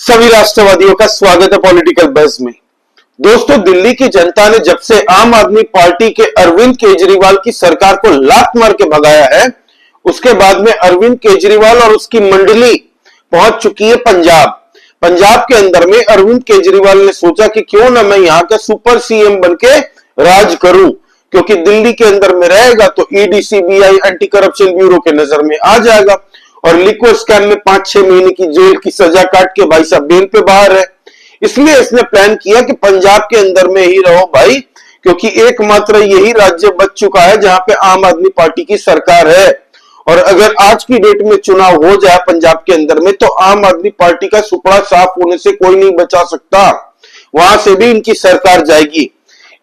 सभी राष्ट्रवादियों का स्वागत है पॉलिटिकल बज़ में। दोस्तों, दिल्ली की जनता ने जब से आम आदमी पार्टी के अरविंद केजरीवाल की सरकार को लात मार के भगाया है, उसके बाद में अरविंद केजरीवाल और उसकी मंडली पहुंच चुकी है पंजाब के अंदर में अरविंद केजरीवाल ने सोचा कि क्यों ना मैं यहां का सुपर सीएम बनके राज करूं, क्योंकि दिल्ली के अंदर में रहेगा तो ED, CBI, anti corruption bureau के नजर में आ जाएगा और लिक्विड स्कैम में 5-6 महीने की जेल की सजा काट के भाई साहब बेल पे बाहर है। इसलिए इसने प्लान किया कि पंजाब के अंदर में ही रहो भाई, क्योंकि एकमात्र यही राज्य बच चुका है जहां पे आम आदमी पार्टी की सरकार है। और अगर आज की डेट में चुनाव हो जाए पंजाब के अंदर में तो आम आदमी पार्टी का सुपड़ा साफ होने से कोई नहीं बचा सकता, वहां से भी इनकी सरकार जाएगी।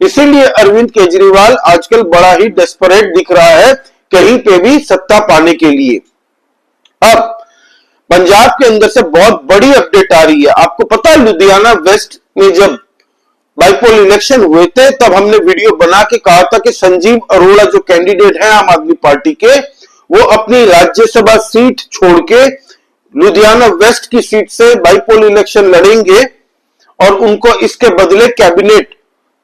इसीलिए अरविंद केजरीवाल आजकल बड़ा ही डेस्परेट दिख रहा है कहीं पे भी सत्ता पाने के लिए। अब पंजाब के अंदर से बहुत बड़ी अपडेट आ रही है। आपको पता है लुधियाना वेस्ट में जब बाइपोल इलेक्शन हुए थे तब हमने वीडियो बना के कहा था कि संजीव अरोड़ा जो कैंडिडेट है आम आदमी पार्टी के, वो अपनी राज्यसभा सीट छोड़ के लुधियाना वेस्ट की सीट से बाइपोल इलेक्शन लड़ेंगे और उनको इसके बदले कैबिनेट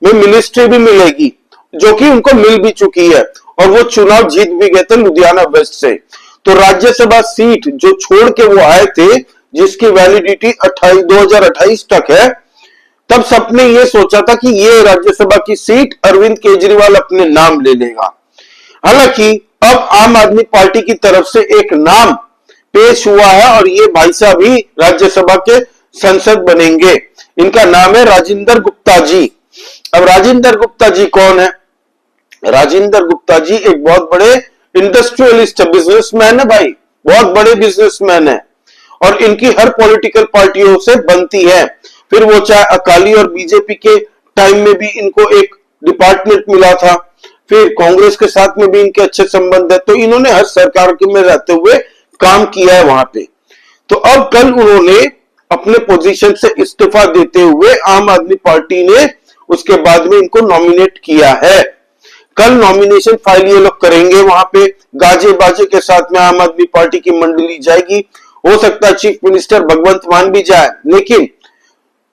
में मिनिस्ट्री भी मिलेगी, जो कि उनको मिल भी चुकी है और वो चुनाव जीत भी गए थे लुधियाना वेस्ट से। तो राज्यसभा सीट जो छोड़ के वो आए थे, जिसकी वैलिडिटी 2028 तक है, तब सबने ये सोचा था कि ये राज्यसभा की सीट अरविंद केजरीवाल अपने नाम ले लेगा। हालांकि अब आम आदमी पार्टी की तरफ से एक नाम पेश हुआ है और ये भाई साहब ही राज्यसभा के सांसद बनेंगे। इनका नाम है राजेंद्र गुप्ता जी। अब राजेंद्र गुप्ता जी कौन है? राजेंद्र गुप्ता जी एक बहुत बड़े इंडस्ट्रियलिस्ट बिजनेसमैन है भाई, बहुत बड़े बिजनेसमैन है और इनकी हर पॉलिटिकल पार्टियों से बनती है। फिर वो चाहे अकाली और बीजेपी के टाइम में भी इनको एक डिपार्टमेंट मिला था, फिर कांग्रेस के साथ में भी इनके अच्छे संबंध है, तो इन्होंने हर सरकार के में रहते हुए काम किया है वहां पे। तो अब कल उन्होंने अपने पोजीशन से इस्तीफा देते हुए आम आदमी पार्टी ने उसके बाद में इनको नॉमिनेट किया है। कल नॉमिनेशन फाइल ये लोग करेंगे, वहां पे गाजे बाजे के साथ में आम आदमी पार्टी की मंडली जाएगी। हो सकता है चीफ मिनिस्टर भगवंत मान भी जाए, लेकिन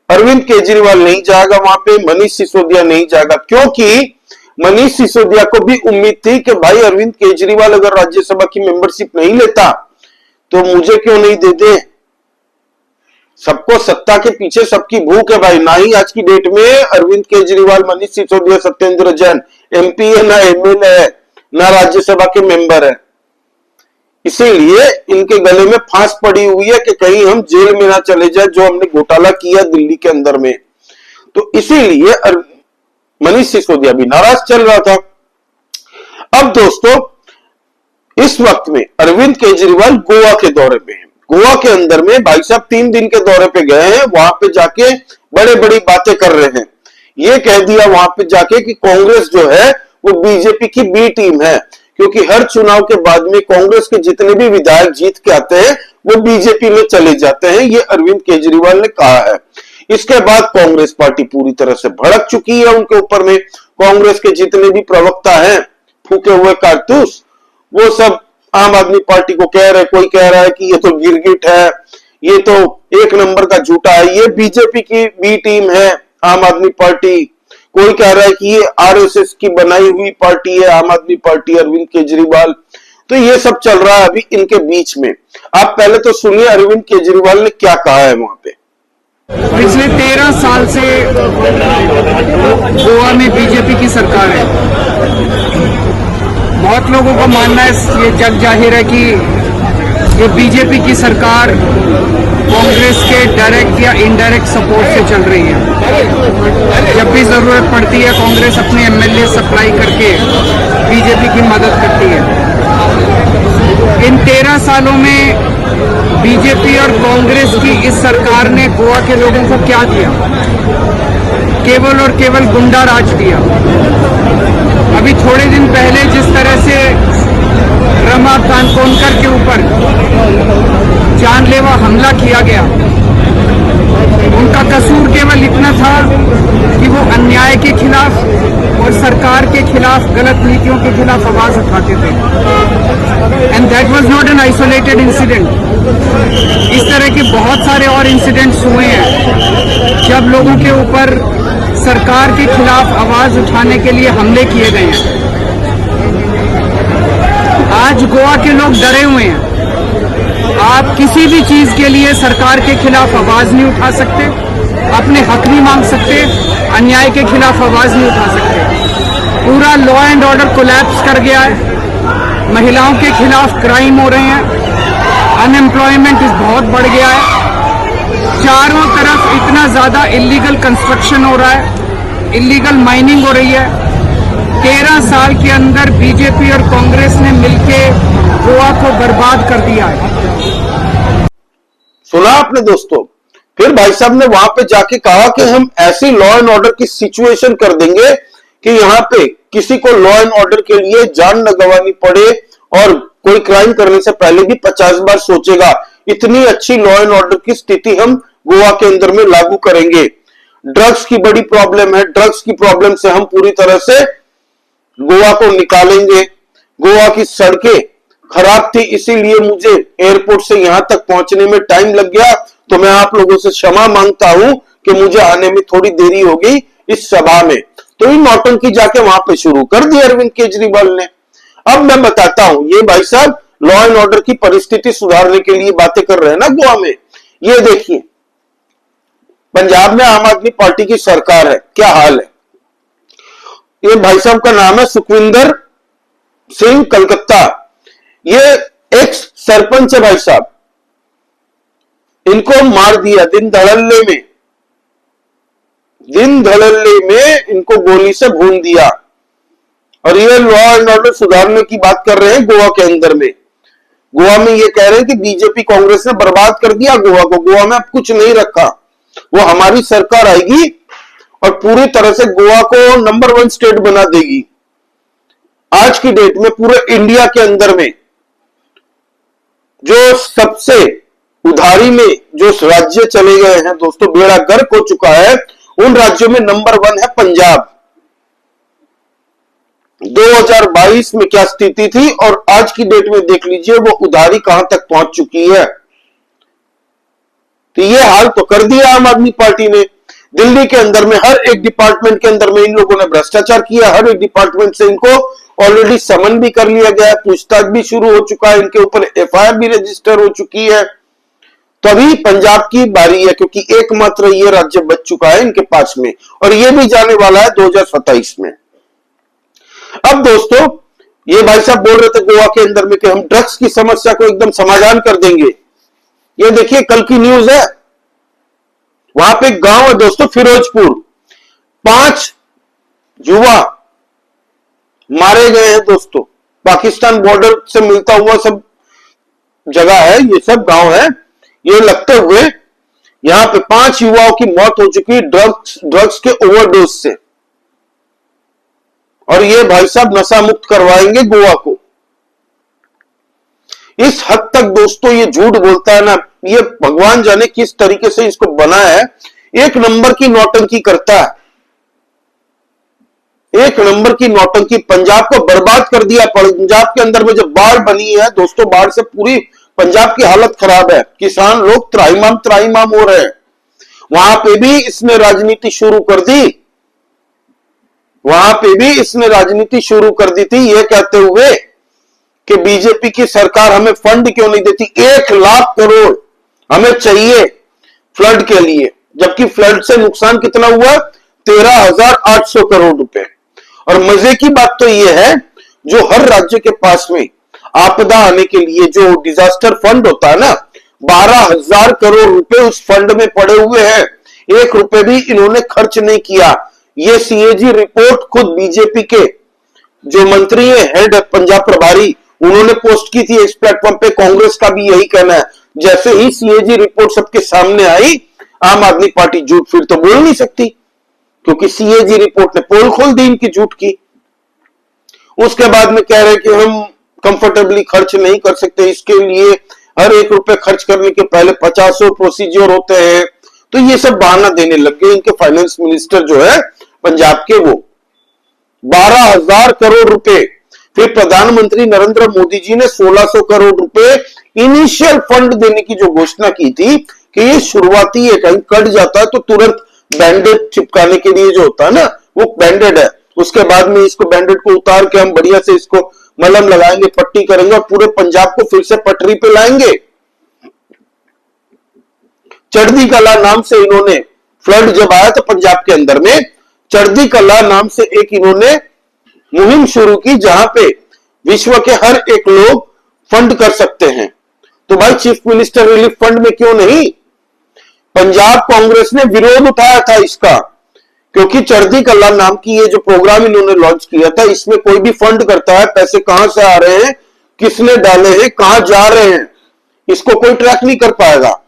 अरविंद केजरीवाल नहीं जाएगा वहां पे, मनीष सिसोदिया नहीं जाएगा, क्योंकि मनीष सिसोदिया को भी उम्मीद थी कि भाई अरविंद केजरीवाल अगर राज्यसभा की मेंबरशिप नहीं लेता तो मुझे क्यों नहीं दे दे। सबको सत्ता के पीछे सबकी भूख है भाई। ना ही आज की डेट में अरविंद केजरीवाल, मनीष सिसोदिया, सत्येंद्र जैन एमपी है, ना एमएलए है, ना राज्यसभा के मेंबर है। इसीलिए इनके गले में फांस पड़ी हुई है कि कहीं हम जेल में ना चले जाए, जो हमने घोटाला किया दिल्ली के अंदर में। तो इसीलिए मनीष सिसोदिया भी नाराज चल रहा था। अब दोस्तों, इस वक्त में अरविंद केजरीवाल गोवा के दौरे पे हैं। गोवा के अंदर में भाई साहब 3 दिन के दौरे पे गए हैं, वहां पे जाके बड़े बड़ी बातें कर रहे हैं। ये कह दिया वहां पे जाके कि कांग्रेस जो है वो बीजेपी की बी टीम है, क्योंकि हर चुनाव के बाद में कांग्रेस के जितने भी विधायक जीत के आते हैं वो बीजेपी में चले जाते हैं, ये अरविंद केजरीवाल ने कहा है। इसके बाद कांग्रेस पार्टी पूरी तरह से भड़क चुकी है उनके ऊपर में। कांग्रेस के जितने भी प्रवक्ता हैं, फूके हुए कारतूस, वो सब आम आदमी पार्टी को कह रहे, कोई कह रहा है कि ये तो गिरगिट है, ये तो 1 नंबर का झूठा है, ये बीजेपी की बी टीम है आम आदमी पार्टी। कोई कह रहा है कि ये आरएसएस की बनाई हुई पार्टी है आम आदमी पार्टी, अरविंद केजरीवाल। तो ये सब चल रहा है अभी इनके बीच में। आप पहले तो सुनिए अरविंद केजरीवाल ने क्या कहा है वहां पे। पिछले 13 साल से गोवा में बीजेपी की सरकार है। बहुत लोगों का मानना है, ये जग जाहिर है कि ये बीजेपी की सरकार कांग्रेस के डायरेक्ट या इनडायरेक्ट सपोर्ट से चल रही है। जब भी जरूरत पड़ती है कांग्रेस अपने एमएलए सप्लाई करके बीजेपी की मदद करती है। इन 13 सालों में बीजेपी और कांग्रेस की इस सरकार ने गोवा के लोगों को क्या दिया? केवल और केवल गुंडा राज दिया। अभी थोड़े दिन पहले जिस तरह से रमा कानकोनकर के ऊपर जानलेवा हमला किया गया, उनका कसूर केवल इतना था कि वो अन्याय के खिलाफ और सरकार के खिलाफ, गलत नीतियों के खिलाफ आवाज उठाते थे। And that was not an isolated incident. इस तरह के बहुत सारे और इंसिडेंट्स हुए हैं जब लोगों के ऊपर सरकार के खिलाफ आवाज उठाने के लिए हमले किए गए हैं। आज गोवा के लोग डरे हुए हैं। आप किसी भी चीज के लिए सरकार के खिलाफ आवाज नहीं उठा सकते, अपने हक नहीं मांग सकते, अन्याय के खिलाफ आवाज नहीं उठा सकते। पूरा लॉ एंड ऑर्डर कोलैप्स कर गया है। महिलाओं के खिलाफ क्राइम हो रहे हैं। अनएम्प्लॉयमेंट बहुत बढ़ गया है। चारों तरफ इतना ज्यादा इलीगल कंस्ट्रक्शन हो रहा है, इलीगल माइनिंग हो रही है। 13 साल के अंदर बीजेपी और कांग्रेस ने मिलकर गोवा को बर्बाद कर दिया है। सुना आपने दोस्तों? फिर भाई साहब ने वहां पे जाके कहा कि हम ऐसी लॉ एंड ऑर्डर की सिचुएशन कर देंगे कि यहाँ पे किसी को लॉ एंड ऑर्डर के लिए जान न गंवानी पड़े और कोई क्राइम करने से पहले भी 50 बार सोचेगा। इतनी अच्छी लॉ एंड ऑर्डर की स्थिति हम गोवा के अंदर में लागू करेंगे। ड्रग्स की बड़ी प्रॉब्लम है, ड्रग्स की प्रॉब्लम से हम पूरी तरह से गोवा को निकालेंगे। गोवा की सड़कें खराब थी, इसीलिए मुझे एयरपोर्ट से यहां तक पहुंचने में टाइम लग गया, तो मैं आप लोगों से क्षमा मांगता हूं कि मुझे आने में थोड़ी देरी हो गई इस सभा में। तो ये नौटंकी जाके वहां पे शुरू कर दी अरविंद केजरीवाल ने। अब मैं बताता हूं, ये भाई साहब लॉ एंड ऑर्डर की परिस्थिति सुधारने के लिए बातें कर रहे हैं ना गोवा में। ये देखिए, पंजाब में आम आदमी पार्टी की सरकार है, क्या हाल है। ये भाई साहब का नाम है सुखविंदर सिंह कलकत्ता। ये एक्स सरपंच है भाई साहब। इनको मार दिया दिन धड़ल्ले में इनको गोली से भून दिया। और ये लॉ एंड ऑर्डर सुधारने की बात कर रहे हैं गोवा के अंदर में। गोवा में ये कह रहे हैं कि बीजेपी कांग्रेस ने बर्बाद कर दिया गोवा को, गोवा में अब कुछ नहीं रखा, वो हमारी सरकार आएगी और पूरी तरह से गोवा को नंबर 1 स्टेट बना देगी। आज की डेट में पूरे इंडिया के अंदर में जो सबसे उधारी में जो राज्य चले गए हैं दोस्तों, बेड़ा गर्क हो चुका है, उन राज्यों में नंबर 1 है पंजाब। 2022 में क्या स्थिति थी और आज की डेट में देख लीजिए वो उधारी कहां तक पहुंच चुकी है। तो ये हाल तो कर दिया आम आदमी पार्टी ने। दिल्ली के अंदर में हर एक डिपार्टमेंट के अंदर में इन लोगों ने भ्रष्टाचार किया। हर एक डिपार्टमेंट से इनको ऑलरेडी समन भी कर लिया गया है, पूछताछ भी शुरू हो चुका है, इनके ऊपर एफआईआर भी रजिस्टर हो चुकी है। तो अभी पंजाब की बारी है, क्योंकि एकमात्र ये राज्य बच चुका है इनके पास में, और ये भी जाने वाला है 2027 में। अब दोस्तों, ये भाई साहब बोल रहे थे गोवा के अंदर में कि हम ड्रग्स की समस्या को एकदम समाधान कर देंगे। ये देखिए कल की न्यूज है, वहां पे एक गांव है दोस्तों फिरोजपुर, 5 युवा मारे गए हैं दोस्तों। पाकिस्तान बॉर्डर से मिलता हुआ सब जगह है, ये सब गांव है। ये लगते हुए यहां पे 5 युवाओं की मौत हो चुकी ड्रग्स के ओवरडोज से। और ये भाई साहब नशा मुक्त करवाएंगे गोवा को। इस हद तक दोस्तों ये झूठ बोलता है ना, ये भगवान जाने किस तरीके से इसको बनाया है। एक नंबर की नौटंकी करता है, एक नंबर की नौटंकी। पंजाब को बर्बाद कर दिया। पंजाब के अंदर में जब बाढ़ बनी है दोस्तों, बाढ़ से पूरी पंजाब की हालत खराब है। किसान लोग त्राहिमाम हो रहे हैं। वहां पे भी इसने राजनीति शुरू कर दी, वहां पे भी इसने राजनीति शुरू कर दी थी, ये कहते हुए कि बीजेपी की सरकार हमें फंड क्यों नहीं देती। 1 लाख करोड़ हमें चाहिए फ्लड के लिए, जबकि फ्लड से नुकसान कितना हुआ, 13,800 करोड़ रुपए। और मजे की बात तो यह है, जो हर राज्य के पास में आपदा आने के लिए जो डिजास्टर फंड होता है ना, 12,000 करोड़ रुपए उस फंड में पड़े हुए हैं। 1 रुपए भी इन्होंने खर्च नहीं किया। ये सीएजी रिपोर्ट खुद बीजेपी के जो मंत्री है, हेड पंजाब प्रभारी, उन्होंने पोस्ट की थी इस प्लेटफॉर्म पे। कांग्रेस का भी यही कहना है। जैसे ही सीएजी रिपोर्ट सबके सामने आई, आम आदमी पार्टी झूठ फिर तो बोल नहीं सकती, क्योंकि सीएजी रिपोर्ट ने पोल खोल दी इनकी झूठ की। उसके बाद में कह रहे कि हम कंफर्टेबली खर्च नहीं कर सकते, इसके लिए हर 1 रुपए खर्च करने के पहले 50 प्रोसीजर होते हैं। तो ये सब बहाना देने लग गए इनके फाइनेंस मिनिस्टर जो है पंजाब के वो। 12,000 करोड़ रुपए। फिर प्रधानमंत्री नरेंद्र मोदी जी ने 1600 करोड़ रुपए इनिशियल फंड देने की जो घोषणा की थी कि ये शुरुआती है, कहीं कट जाता है तो तुरंत बैंडेड चिपकाने के लिए जो होता है ना, वो बैंडेड है। उसके बाद में इसको बैंडेड को उतार के हम बढ़िया से इसको मलहम लगाएंगे, पट्टी करेंगे और पूरे पंजाब को फिर से पटरी पे लाएंगे। चढ़ती कला नाम से इन्होंने, फ्लड जब आया था पंजाब के अंदर में, चढ़ती कला नाम से एक इन्होंने मुहिम शुरू की जहां पे विश्व के हर एक लोग फंड कर सकते हैं। तो भाई चीफ मिनिस्टर रिलीफ फंड में क्यों नहीं? पंजाब कांग्रेस ने विरोध उठाया था इसका, क्योंकि चढ़ती कला नाम की ये जो प्रोग्राम इन्होंने लॉन्च किया था, इसमें कोई भी फंड करता है, पैसे कहां से आ रहे हैं, किसने डाले हैं, कहां जा रहे हैं, इसको कोई ट्रैक नहीं कर पाएगा।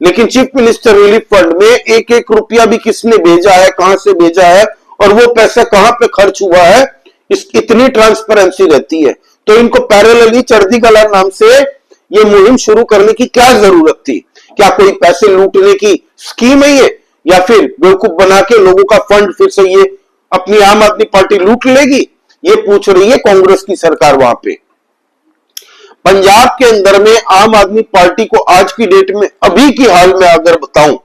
लेकिन चीफ मिनिस्टर रिलीफ फंड में एक एक रुपया भी किसने भेजा है, कहां से भेजा है और वो पैसा कहां पे खर्च हुआ है, इतनी ट्रांसपेरेंसी रहती है। तो इनको पैरेलली चढ़ती कला नाम से ये मुहिम शुरू करने की क्या जरूरत थी? क्या कोई पैसे लूटने की स्कीम है ये, या फिर बेवकूफ बना के लोगों का फंड फिर से ये अपनी आम आदमी पार्टी लूट लेगी? ये पूछ रही है कांग्रेस की सरकार वहां पे। पंजाब के अंदर में आम आदमी पार्टी को आज की डेट में, अभी की हाल में अगर बताऊं,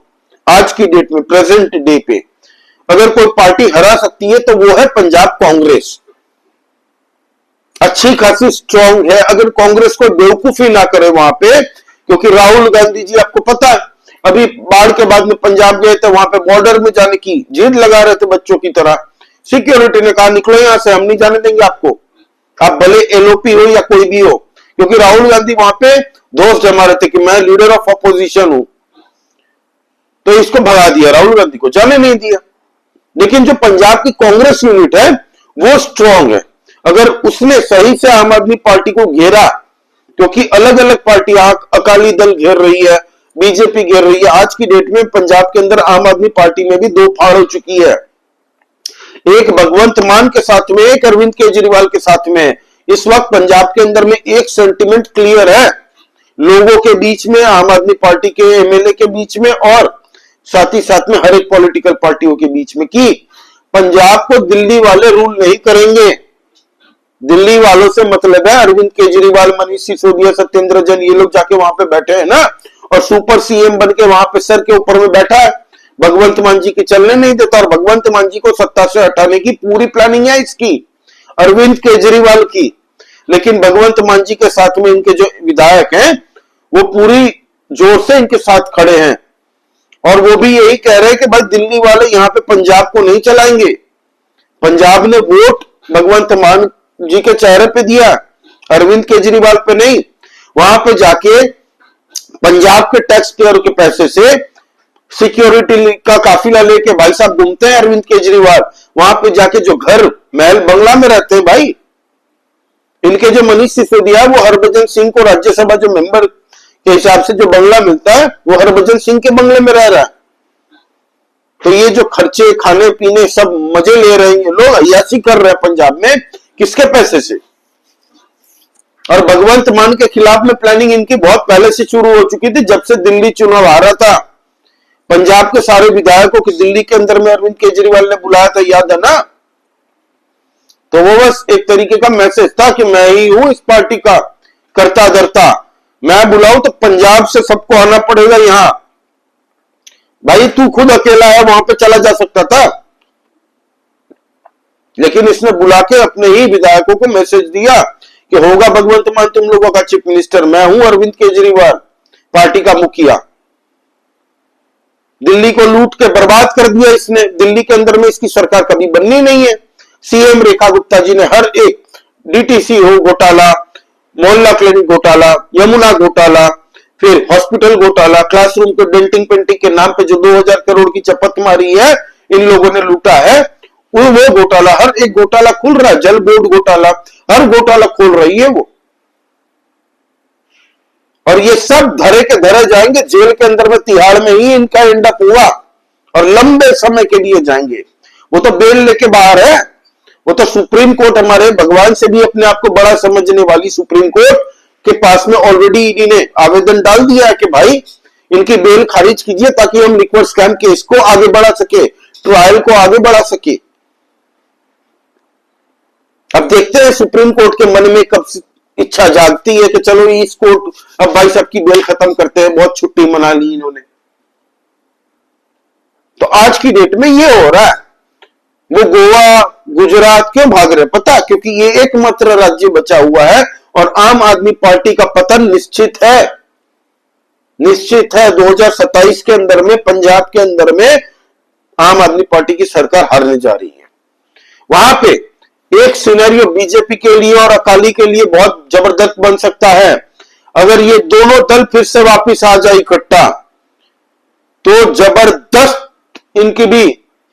आज की डेट में प्रेजेंट डे पे अगर कोई पार्टी हरा सकती है तो वो है पंजाब कांग्रेस। अच्छी खासी स्ट्रांग है, अगर कांग्रेस को बेवकूफी ना करे वहां पे। क्योंकि राहुल गांधी जी, आपको पता है, अभी बाढ़ के बाद में पंजाब गए थे, वहां पे बॉर्डर में जाने की जिद लगा रहे थे बच्चों की तरह। सिक्योरिटी ने कहा निकलो यहां से, हम नहीं जाने देंगे आपको, आप भले एलओपी हो या कोई भी हो। क्योंकि राहुल गांधी वहां पे दोस्त जमा रहे थे कि मैं लीडर ऑफ अपोजिशन हूं, तो इसको भगा दिया, राहुल गांधी को जाने नहीं दिया। लेकिन जो पंजाब की कांग्रेस यूनिट है वो स्ट्रांग है। अगर उसने सही से आम आदमी पार्टी को घेरा, क्योंकि अलग अलग पार्टियां, अकाली दल घेर रही है, बीजेपी घेर रही है। आज की डेट में पंजाब के अंदर आम आदमी पार्टी में भी दो फाड़ हो चुकी है, एक भगवंत मान के साथ में, एक अरविंद केजरीवाल के साथ में। इस वक्त पंजाब के अंदर में एक सेंटिमेंट क्लियर है लोगों के बीच में, आम आदमी पार्टी के एमएलए के बीच में और साथ ही साथ में हर एक पॉलिटिकल पार्टियों के बीच में, कि पंजाब को दिल्ली वाले रूल नहीं करेंगे। दिल्ली वालों से मतलब है अरविंद केजरीवाल, मनीष सिसोदिया, सत्येंद्र जैन, ये लोग जाके वहां पे बैठे हैं ना, और सुपर सीएम बन के वहां पे सर के ऊपर में बैठा है, भगवंत मान जी की चलने नहीं देता। और भगवंत मान जी को सत्ता से हटाने की पूरी प्लानिंग है इसकी, अरविंद केजरीवाल की। लेकिन भगवंत मान जी के साथ में इनके जो विधायक हैं वो पूरी जोर से इनके साथ खड़े हैं, और वो भी यही कह रहे हैं कि भाई दिल्ली वाले यहाँ पे पंजाब को नहीं चलाएंगे। पंजाब ने वोट भगवंत मान जी के चेहरे पे दिया, अरविंद केजरीवाल पे नहीं। वहां पे जाके पंजाब के टैक्स पेयर के पैसे से सिक्योरिटी का काफिला लेके भाई साहब घूमते हैं अरविंद केजरीवाल। वहां पे जाके जो घर, महल, बंगला में रहते हैं भाई, इनके जो मनीष सिसोदिया, वो हरभजन सिंह को राज्यसभा जो मेंबर के हिसाब से जो बंगला मिलता है वो हरभजन सिंह के बंगले में रह रहा है। तो ये जो खर्चे, खाने पीने, सब मजे ले रहे हैं लोग, अय्याशी कर रहे हैं पंजाब में, किसके पैसे से? और भगवंत मान के खिलाफ में प्लानिंग इनकी बहुत पहले से शुरू हो चुकी थी, जब से दिल्ली चुनाव आ रहा था। पंजाब के सारे विधायकों की दिल्ली के अंदर में अरविंद केजरीवाल ने बुलाया था, याद है ना? तो वो बस एक तरीके का मैसेज था कि मैं ही हूं इस पार्टी का करता धरता, मैं बुलाऊं तो पंजाब से सबको आना पड़ेगा यहां। भाई तू खुद अकेला है, वहां पे चला जा सकता था, लेकिन इसने बुला के अपने ही विधायकों को मैसेज दिया कि होगा भगवंत मान तुम लोगों का चीफ मिनिस्टर, मैं हूं अरविंद केजरीवाल, पार्टी का मुखिया। दिल्ली को लूट के बर्बाद कर दिया इसने। दिल्ली के अंदर में इसकी सरकार कभी बननी नहीं है। सीएम रेखा गुप्ता जी ने हर एक डीटीसी हो घोटाला, मोहल्ला क्लिनिक घोटाला, यमुना घोटाला, फिर हॉस्पिटल घोटाला, क्लासरूम के डेंटिंग पेंटिंग के नाम पे जो 2000 करोड़ की चपत मारी है, इन लोगों ने लूटा है, वो घोटाला, हर एक घोटाला खुल रहा है। जल बोर्ड घोटाला, हर घोटाला खोल रही है वो। और ये सब धरे के धरे जाएंगे जेल के अंदर में, तिहाड़ में ही इनका एंड अप हुआ, और लंबे समय के लिए जाएंगे। वो तो बेल लेके बाहर है, वो तो सुप्रीम कोर्ट, हमारे भगवान से भी अपने आप को बड़ा समझने वाली सुप्रीम कोर्ट के पास में ऑलरेडी ईडी ने आवेदन डाल दिया है कि भाई इनकी बेल खारिज कीजिए, ताकि हम लिक्विड स्कैम केस को आगे बढ़ा सके, ट्रायल को आगे बढ़ा सके। अब देखते हैं सुप्रीम कोर्ट के मन में कब इच्छा जागती है कि चलो इस कोर्ट अब भाई साहब की बेल खत्म करते हैं, बहुत छुट्टी मना ली इन्होंने। तो आज की डेट में ये हो रहा है। वो गोवा गुजरात क्यों भाग रहे पता? क्योंकि ये एकमात्र राज्य बचा हुआ है और आम आदमी पार्टी का पतन निश्चित है, निश्चित है। 2027 के अंदर में पंजाब के अंदर में आम आदमी पार्टी की सरकार हारने जा रही है। वहां पे एक सिनेरियो बीजेपी के लिए और अकाली के लिए बहुत जबरदस्त बन सकता है। अगर ये दोनों दल फिर से वापस आ जाए इकट्ठा, तो जबरदस्त इनकी भी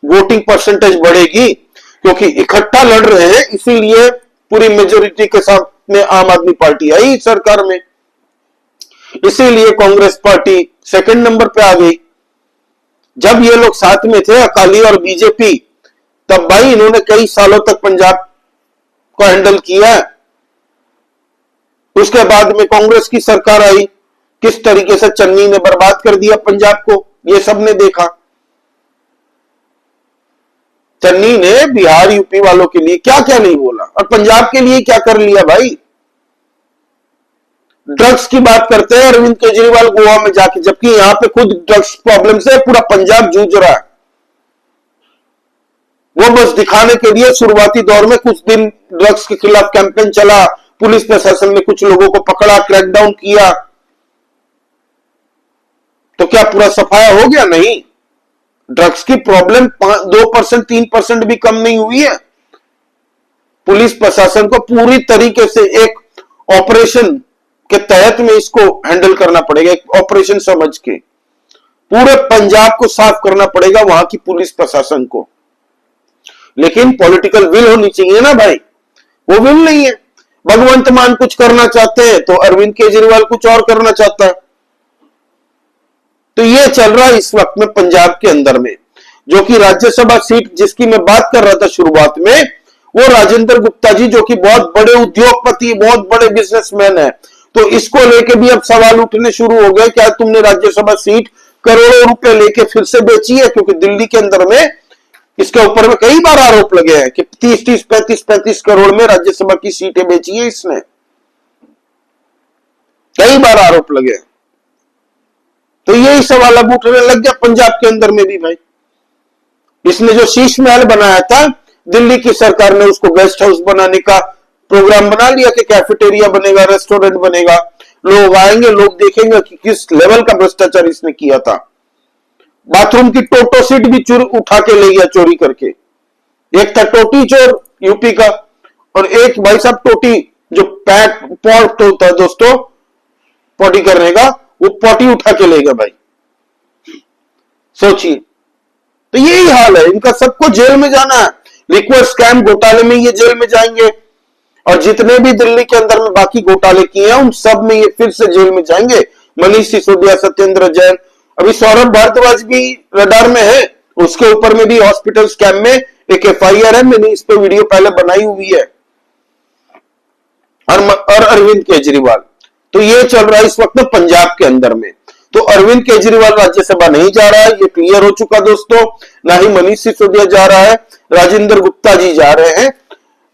वोटिंग परसेंटेज बढ़ेगी, क्योंकि इकट्ठा लड़ रहे हैं, इसीलिए पूरी मेजोरिटी के साथ में आम आदमी पार्टी आई सरकार में, इसीलिए कांग्रेस पार्टी सेकंड नंबर पे आ गई। जब ये लोग साथ में थे अकाली और बीजेपी, तब भाई इन्होंने कई सालों तक पंजाब को हैंडल किया है। उसके बाद में कांग्रेस की सरकार आई, किस तरीके से चन्नी ने बर्बाद कर दिया पंजाब को, ये सबने देखा। चन्नी ने बिहार यूपी वालों के लिए क्या क्या नहीं बोला, और पंजाब के लिए क्या कर लिया भाई। ड्रग्स की बात करते हैं अरविंद केजरीवाल गोवा में जाके, जबकि यहां पे खुद ड्रग्स प्रॉब्लम से पूरा पंजाब जूझ रहा है। वो बस दिखाने के लिए शुरुआती दौर में कुछ दिन ड्रग्स के खिलाफ कैंपेन चला, पुलिस प्रशासन ने कुछ लोगों को पकड़ा, क्रैकडाउन किया, तो क्या पूरा सफाया हो गया? नहीं। ड्रग्स की प्रॉब्लम 2% 3% भी कम नहीं हुई है। पुलिस प्रशासन को पूरी तरीके से एक ऑपरेशन के तहत में इसको हैंडल करना पड़ेगा, एक ऑपरेशन समझ के पूरे पंजाब को साफ करना पड़ेगा, वहां की पुलिस प्रशासन को। लेकिन पॉलिटिकल विल होनी चाहिए ना भाई, वो विल नहीं है। भगवंत मान कुछ करना चाहते हैं तो अरविंद केजरीवाल कुछ और करना चाहता है। तो ये चल रहा है इस वक्त में पंजाब के अंदर में, जो कि राज्यसभा सीट जिसकी मैं बात कर रहा था शुरुआत में, वो राजेंद्र गुप्ता जी, जो कि बहुत बड़े उद्योगपति, बहुत बड़े बिजनेसमैन है, तो इसको लेके भी अब सवाल उठने शुरू हो गए, क्या तुमने राज्यसभा सीट करोड़ों रुपए लेके फिर से बेची है? क्योंकि दिल्ली के अंदर में इसके ऊपर में कई बार आरोप लगे हैं कि 30-30, 35-35 करोड़ में राज्यसभा की सीटें बेची है इसने, कई बार आरोप लगे हैं। तो यही सवाल अब उठने लग गया पंजाब के अंदर में भी भाई। इसने जो शीश महल बनाया था, दिल्ली की सरकार ने उसको गेस्ट हाउस बनाने का प्रोग्राम बना लिया कि कैफेटेरिया बनेगा, रेस्टोरेंट बनेगा, लोग आएंगे, लोग देखेंगे कि किस लेवल का भ्रष्टाचार इसने किया था। बाथरूम की टोटो सीट भी उठा के ले गया चोरी करके। एक था टोटी चोर यूपी का, और एक भाई साहब टोटी जो पॉट होता है दोस्तों पॉटी करने का, वो पॉटी उठा के ले गया भाई। सोचिए, तो यही हाल है इनका, सबको जेल में जाना है। लिक्विड स्कैम घोटाले में ये जेल में जाएंगे, और जितने भी दिल्ली के अंदर में बाकी घोटाले किए हैं उन सब में ये फिर से जेल में जाएंगे। मनीष सिसोदिया, सत्येंद्र जैन, अभी सौरभ भारद्वाज भी रडार में है, उसके ऊपर में भी हॉस्पिटल स्कैम में एक FIR है, मैंने इस पे वीडियो पहले बनाई हुई है। और अरविंद केजरीवाल, तो ये चल रहा है इस वक्त पंजाब के अंदर में। तो अरविंद केजरीवाल राज्यसभा नहीं जा रहा है, ये क्लियर हो चुका दोस्तों। ना ही मनीष सिसोदिया जा रहा है, राजेंद्र गुप्ता जी जा रहे हैं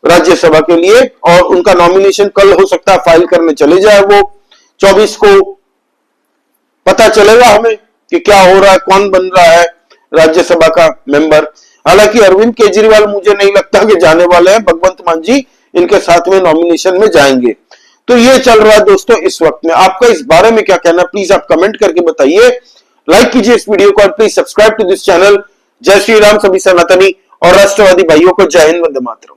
राज्यसभा के लिए, और उनका नॉमिनेशन कल हो सकता है फाइल करने चले जाए। वो 24 को पता चलेगा हमें कि क्या हो रहा है, कौन बन रहा है राज्यसभा का मेंबर। हालांकि अरविंद केजरीवाल मुझे नहीं लगता कि जाने वाले हैं, भगवंत मान जी इनके साथ में नॉमिनेशन में जाएंगे। तो ये चल रहा है दोस्तों इस वक्त में। आपका इस बारे में क्या कहना, प्लीज आप कमेंट करके बताइए। लाइक कीजिए इस वीडियो को और please subscribe to this channel. जय श्री राम, सभी सनातनी और राष्ट्रवादी भाइयों को जय हिंद, वंदे मातरम।